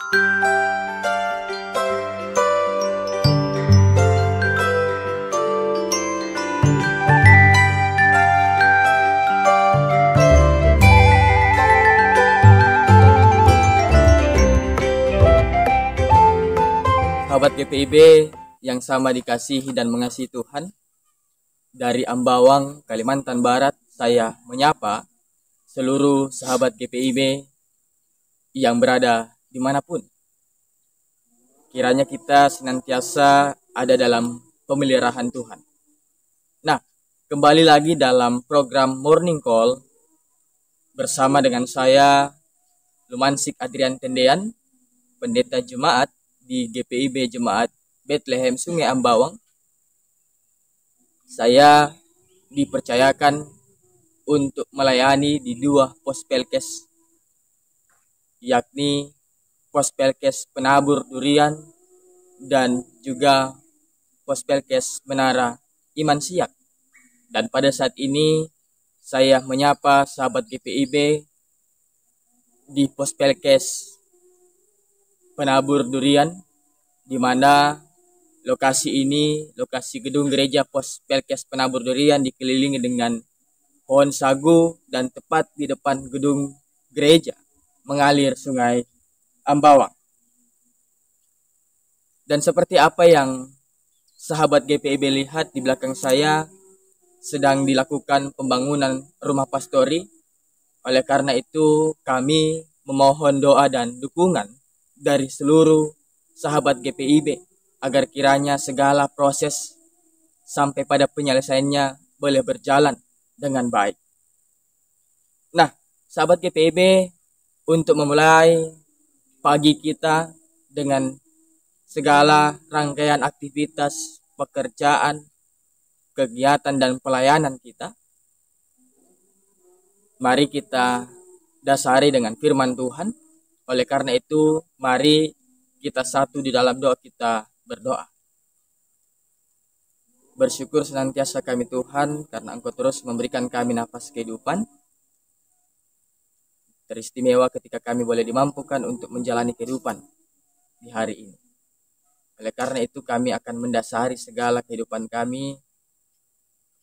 Sahabat GPIB yang sama dikasihi dan mengasihi Tuhan, dari Ambawang, Kalimantan Barat, saya menyapa seluruh sahabat GPIB yang berada dimanapun. Kiranya kita senantiasa ada dalam pemeliharaan Tuhan. Nah, kembali lagi dalam program Morning Call bersama dengan saya, Lumansik Adrian Tendean, Pendeta Jemaat di GPIB Jemaat Bethlehem Sungai Ambawang. Saya dipercayakan untuk melayani di dua pos pelkes, yakni pos pelkes Penabur Durian dan juga pos pelkes Menara Iman Siak. Dan pada saat ini saya menyapa sahabat GPIB di pos pelkes Penabur Durian, di mana lokasi ini, lokasi gedung gereja pos pelkes Penabur Durian dikelilingi dengan pohon sagu, dan tepat di depan gedung gereja mengalir sungai Ambawang. Dan seperti apa yang sahabat GPIB lihat di belakang saya, sedang dilakukan pembangunan rumah pastori. Oleh karena itu kami memohon doa dan dukungan dari seluruh sahabat GPIB agar kiranya segala proses sampai pada penyelesaiannya boleh berjalan dengan baik. Nah, sahabat GPIB, untuk memulai pagi kita dengan segala rangkaian aktivitas, pekerjaan, kegiatan dan pelayanan kita, mari kita dasari dengan firman Tuhan. Oleh karena itu, mari kita satu di dalam doa, kita berdoa. Bersyukur senantiasa kami Tuhan, karena Engkau terus memberikan kami nafas kehidupan. Teristimewa ketika kami boleh dimampukan untuk menjalani kehidupan di hari ini. Oleh karena itu kami akan mendasari segala kehidupan kami,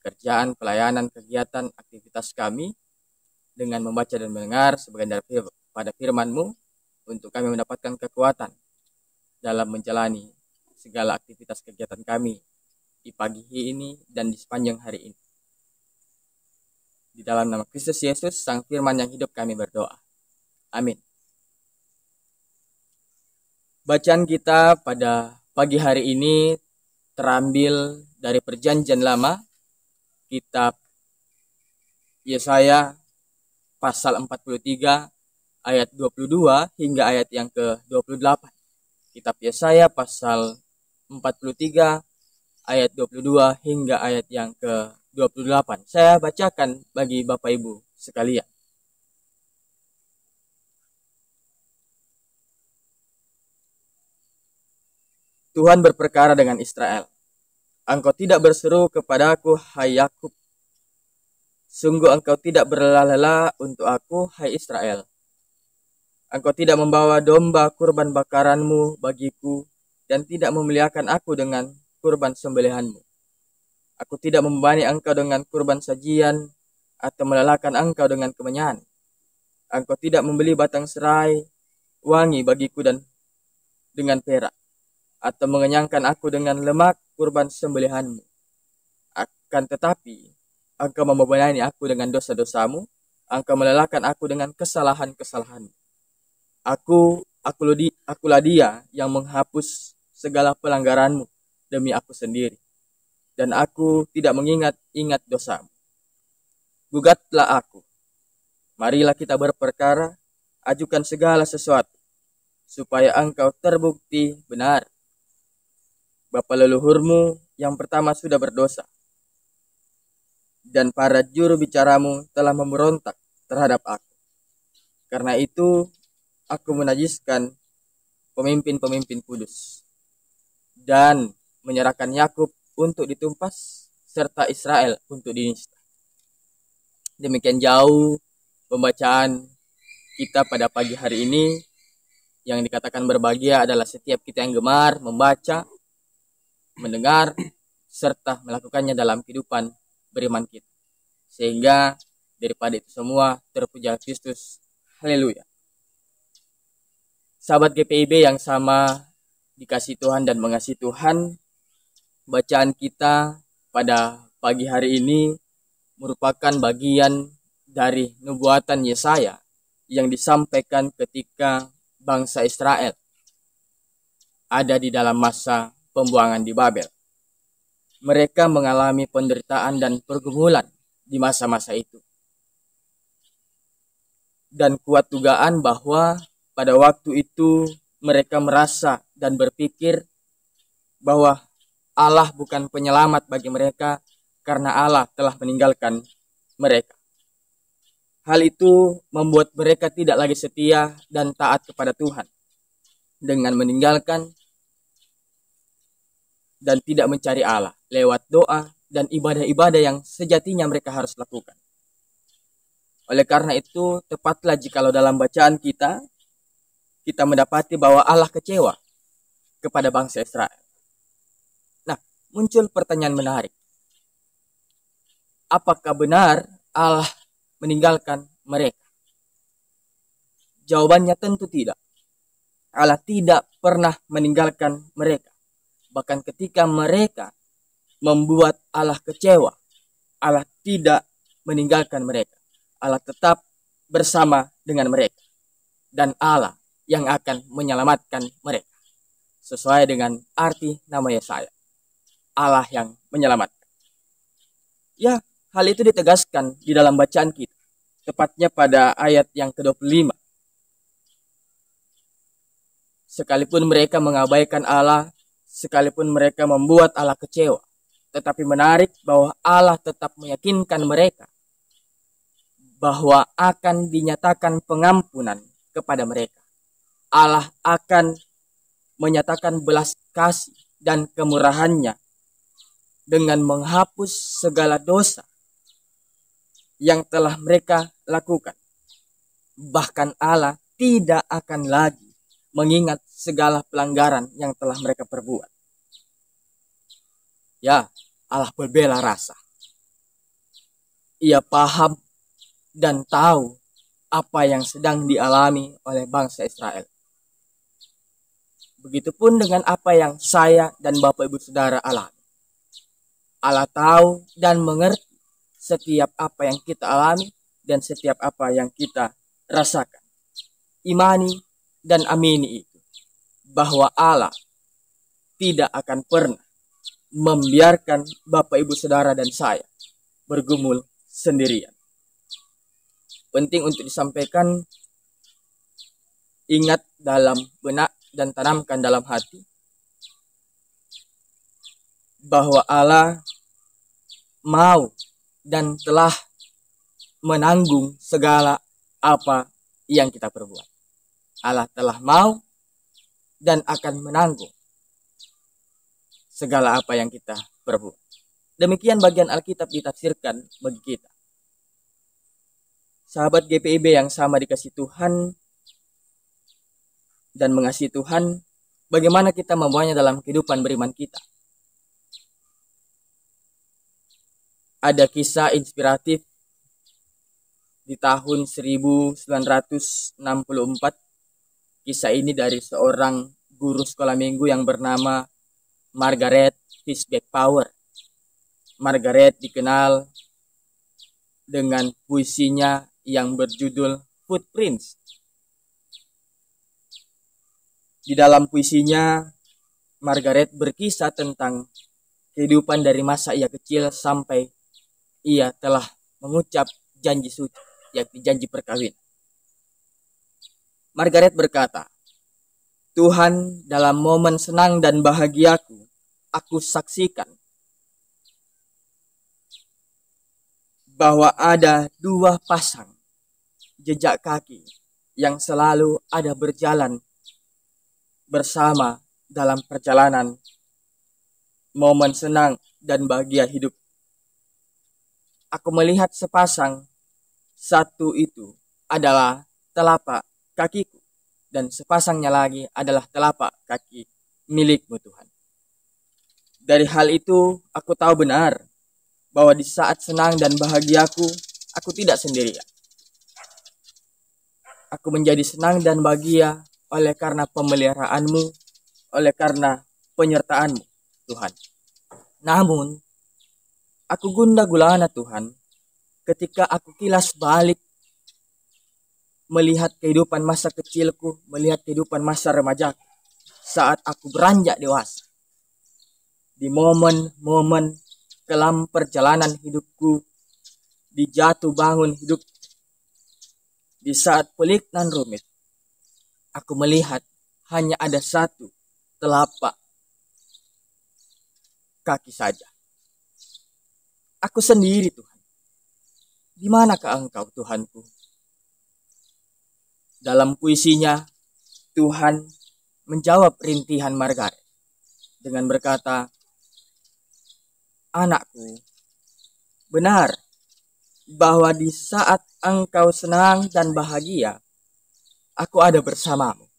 pekerjaan, pelayanan, kegiatan, aktivitas kami, dengan membaca dan mendengar sebagian daripada firman-Mu, untuk kami mendapatkan kekuatan dalam menjalani segala aktivitas kegiatan kami di pagi ini dan di sepanjang hari ini. Di dalam nama Kristus Yesus, Sang Firman yang hidup, kami berdoa. Amin. Bacaan kita pada pagi hari ini terambil dari Perjanjian Lama, kitab Yesaya pasal 43 ayat 22 hingga ayat yang ke-28. Kitab Yesaya pasal 43 ayat 22 hingga ayat yang ke-28. Saya bacakan bagi Bapak Ibu sekalian. Tuhan berperkara dengan Israel. Engkau tidak berseru kepadaku, hai Yakub. Sungguh engkau tidak berlelah-lelah untuk aku, hai Israel. Engkau tidak membawa domba kurban bakaranmu bagiku, dan tidak memuliakan aku dengan kurban sembelihanmu. Aku tidak membebani engkau dengan kurban sajian, atau melelahkan engkau dengan kemenyan. Engkau tidak membeli batang serai wangi bagiku dan dengan perak, atau mengenyangkan aku dengan lemak kurban sembelihanmu. Akan tetapi engkau membebani aku dengan dosa-dosamu, engkau melelahkan aku dengan kesalahan-kesalahanmu. Akulah dia yang menghapus segala pelanggaranmu demi aku sendiri, dan aku tidak mengingat-ingat dosamu. Gugatlah aku, marilah kita berperkara, ajukan segala sesuatu, supaya engkau terbukti benar. Bapa leluhurmu yang pertama sudah berdosa, dan para juru bicaramu telah memberontak terhadap aku. Karena itu aku menajiskan pemimpin-pemimpin kudus, dan menyerahkan Yakub untuk ditumpas, serta Israel untuk dinista. Demikian jauh pembacaan kita pada pagi hari ini. Yang dikatakan berbahagia adalah setiap kita yang gemar membaca, mendengar, serta melakukannya dalam kehidupan beriman kita. Sehingga daripada itu semua, terpujilah Kristus. Haleluya. Sahabat GPIB yang sama dikasih Tuhan dan mengasihi Tuhan, bacaan kita pada pagi hari ini merupakan bagian dari nubuatan Yesaya yang disampaikan ketika bangsa Israel ada di dalam masa pembuangan di Babel. Mereka mengalami penderitaan dan pergumulan di masa-masa itu. Dan kuat dugaan bahwa pada waktu itu mereka merasa dan berpikir bahwa Allah bukan penyelamat bagi mereka karena Allah telah meninggalkan mereka. Hal itu membuat mereka tidak lagi setia dan taat kepada Tuhan dengan meninggalkan dan tidak mencari Allah lewat doa dan ibadah-ibadah yang sejatinya mereka harus lakukan. Oleh karena itu, tepatlah jikalau dalam bacaan kita mendapati bahwa Allah kecewa kepada bangsa Israel. Nah, muncul pertanyaan menarik. Apakah benar Allah meninggalkan mereka? Jawabannya tentu tidak. Allah tidak pernah meninggalkan mereka. Bahkan ketika mereka membuat Allah kecewa, Allah tidak meninggalkan mereka. Allah tetap bersama dengan mereka. Dan Allah yang akan menyelamatkan mereka. Sesuai dengan arti nama Yesaya. Allah yang menyelamatkan. Ya, hal itu ditegaskan di dalam bacaan kita. Tepatnya pada ayat yang ke-25. Sekalipun mereka mengabaikan Allah, sekalipun mereka membuat Allah kecewa, tetapi menarik bahwa Allah tetap meyakinkan mereka bahwa akan dinyatakan pengampunan kepada mereka. Allah akan menyatakan belas kasih dan kemurahannya dengan menghapus segala dosa yang telah mereka lakukan. Bahkan Allah tidak akan lagi mengingat segala pelanggaran yang telah mereka perbuat. Ya, Allah berbela rasa. Ia paham dan tahu apa yang sedang dialami oleh bangsa Israel. Begitupun dengan apa yang saya dan Bapak Ibu Saudara alami. Allah tahu dan mengerti setiap apa yang kita alami dan setiap apa yang kita rasakan. Imani dan amini itu, bahwa Allah tidak akan pernah membiarkan Bapak Ibu Saudara dan saya bergumul sendirian. Penting untuk disampaikan, ingat dalam benak dan tanamkan dalam hati bahwa Allah mau dan telah menanggung segala apa yang kita perbuat. Allah telah mau dan akan menanggung segala apa yang kita perbuat. Demikian bagian Alkitab ditafsirkan bagi kita. Sahabat GPIB yang sama dikasih Tuhan dan mengasihi Tuhan, bagaimana kita membawanya dalam kehidupan beriman kita? Ada kisah inspiratif di tahun 1964. Kisah ini dari seorang guru sekolah minggu yang bernama Margaret Fishback Power. Margaret dikenal dengan puisinya yang berjudul Footprints. Di dalam puisinya, Margaret berkisah tentang kehidupan dari masa ia kecil sampai ia telah mengucap janji suci, yakni janji perkawinan. Margaret berkata, Tuhan, dalam momen senang dan bahagiaku, aku saksikan bahwa ada dua pasang jejak kaki yang selalu ada berjalan bersama dalam perjalanan momen senang dan bahagia hidup. Aku melihat sepasang, satu itu adalah telapak kakiku dan sepasangnya lagi adalah telapak kaki milik-Mu Tuhan. Dari hal itu aku tahu benar bahwa di saat senang dan bahagiaku, aku tidak sendirian. Aku menjadi senang dan bahagia oleh karena pemeliharaanmu, oleh karena penyertaanmu, Tuhan. Namun, aku gundah gulana Tuhan, ketika aku kilas balik melihat kehidupan masa kecilku, melihat kehidupan masa remajaku, saat aku beranjak dewasa. Di momen-momen kelam perjalanan hidupku, di jatuh bangun hidup, di saat pelik dan rumit, aku melihat hanya ada satu telapak kaki saja. Aku sendiri Tuhan. Di manakah Engkau Tuhanku? Dalam puisinya, Tuhan menjawab rintihan Margaret dengan berkata, "Anakku, benar bahwa di saat engkau senang dan bahagia, aku ada bersamamu.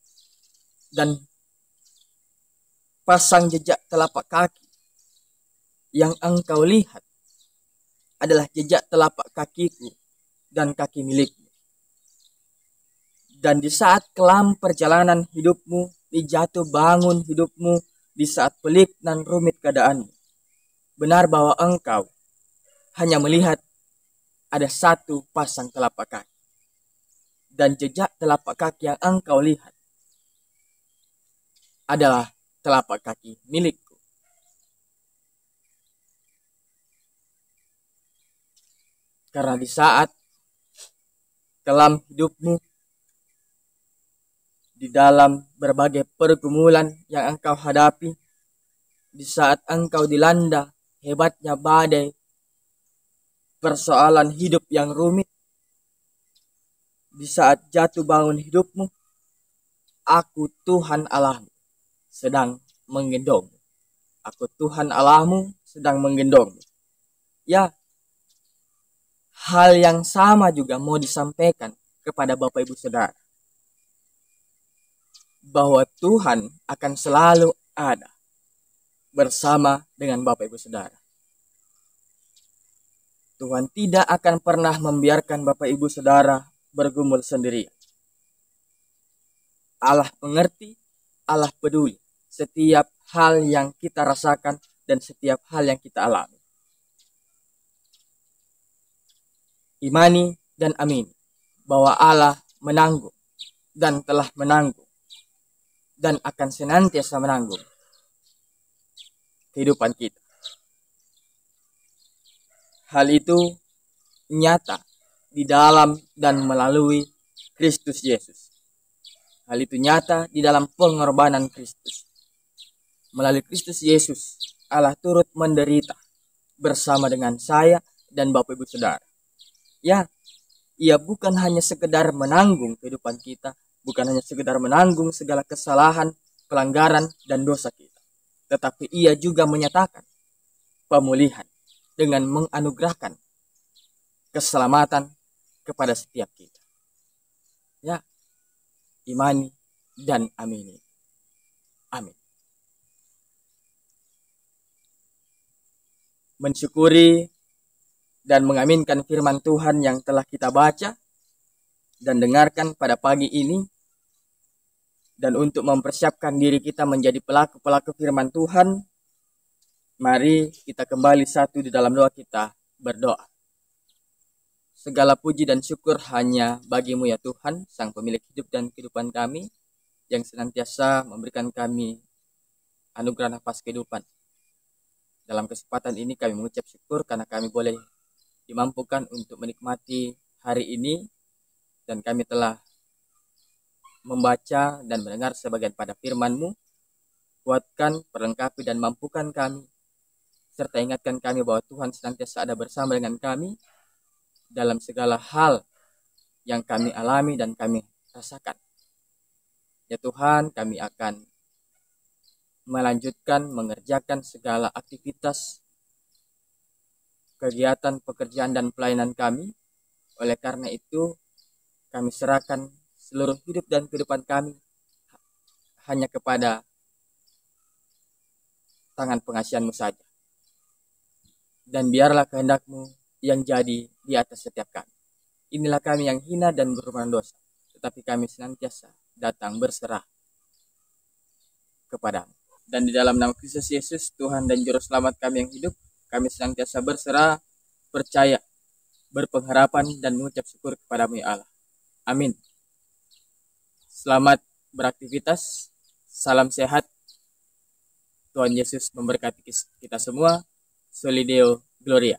Dan pasang jejak telapak kaki yang engkau lihat adalah jejak telapak kakiku dan kaki milikmu. Dan di saat kelam perjalanan hidupmu, di jatuh bangun hidupmu, di saat pelik dan rumit keadaanmu, benar bahwa engkau hanya melihat ada satu pasang telapak kaki. Dan jejak telapak kaki yang engkau lihat adalah telapak kaki milikku." Karena di saat kelam hidupmu, di dalam berbagai pergumulan yang engkau hadapi, di saat engkau dilanda hebatnya badai persoalan hidup yang rumit, di saat jatuh bangun hidupmu, aku Tuhan Allahmu sedang menggendongmu. Aku Tuhan Allahmu sedang menggendongmu. Ya, hal yang sama juga mau disampaikan kepada Bapak Ibu Saudara. Bahwa Tuhan akan selalu ada bersama dengan Bapak Ibu Saudara. Tuhan tidak akan pernah membiarkan Bapak Ibu Saudara bergumul sendirian. Allah mengerti, Allah peduli setiap hal yang kita rasakan dan setiap hal yang kita alami. Imani dan amini bahwa Allah menanggung dan telah menanggung dan akan senantiasa menanggung kehidupan kita. Hal itu nyata di dalam dan melalui Kristus Yesus. Hal itu nyata di dalam pengorbanan Kristus. Melalui Kristus Yesus, Allah turut menderita bersama dengan saya dan Bapak Ibu Saudara. Ya, Ia bukan hanya sekedar menanggung kehidupan kita, bukan hanya sekedar menanggung segala kesalahan, pelanggaran, dan dosa kita. Tetapi Ia juga menyatakan pemulihan dengan menganugerahkan keselamatan kepada setiap kita. Ya, imani dan amini. Amin. Mensyukuri dan mengaminkan firman Tuhan yang telah kita baca dan dengarkan pada pagi ini. Dan untuk mempersiapkan diri kita menjadi pelaku-pelaku firman Tuhan, mari kita kembali satu di dalam doa kita berdoa. Segala puji dan syukur hanya bagi-Mu ya Tuhan, Sang Pemilik hidup dan kehidupan kami, yang senantiasa memberikan kami anugerah nafas kehidupan. Dalam kesempatan ini kami mengucap syukur karena kami boleh dimampukan untuk menikmati hari ini, dan kami telah membaca dan mendengar sebagian pada firman-Mu. Kuatkan, perlengkapi, dan mampukan kami, serta ingatkan kami bahwa Tuhan senantiasa ada bersama dengan kami dalam segala hal yang kami alami dan kami rasakan. Ya Tuhan, kami akan melanjutkan mengerjakan segala aktivitas, kegiatan, pekerjaan, dan pelayanan kami. Oleh karena itu, kami serahkan seluruh hidup dan kehidupan kami hanya kepada tangan pengasihan-Mu saja. Dan biarlah kehendak-Mu yang jadi di atas setiap kami. Inilah kami yang hina dan berbuat dosa, tetapi kami senantiasa datang berserah kepada-Mu. Dan di dalam nama Kristus Yesus, Tuhan dan Juru Selamat kami yang hidup, kami senantiasa berserah, percaya, berpengharapan, dan mengucap syukur kepada-Mu ya Allah. Amin. Selamat beraktivitas, salam sehat, Tuhan Yesus memberkati kita semua. Soli Deo Gloria.